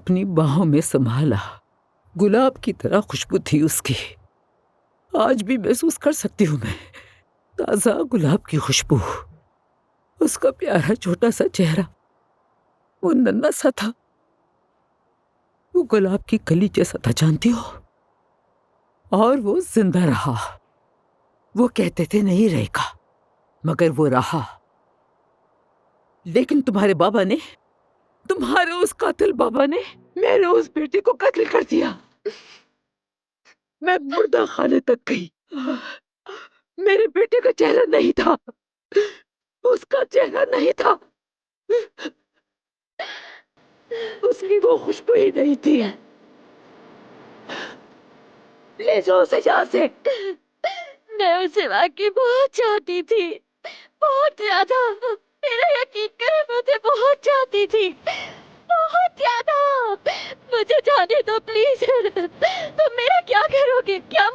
اپنی باہوں میں سنبھالا، گلاب کی طرح خوشبو تھی اس کی. آج بھی محسوس کر سکتی ہوں میں تازہ گلاب کی خوشبو. اس کا پیارا چھوٹا سا چہرہ، وہ ننھا سا تھا، وہ گلاب کی کلی جیسا تھا، جانتی ہو؟ اور وہ زندہ رہا. وہ کہتے تھے نہیں رہے گا، مگر وہ رہا. لیکن تمہارے بابا نے، تمہارے اس قاتل بابا نے میرے اس بیٹے کو قتل کر دیا. میں مردہ خانے تک گئی. میرے بیٹے کا چہرہ نہیں تھا، اس کا چہرہ نہیں تھا، اس کی وہ خوشبو ہی نہیں تھی. لے جاؤ اسے یہاں سے. میں اسے واقعی بہت چاہتی تھی، بہت زیادہ. میرا یقین کرے، مجھے بہت چاہتی تھی، بہت زیادہ. مجھے جانے دو پلیز. تم میرا کیا کرو گے، کیا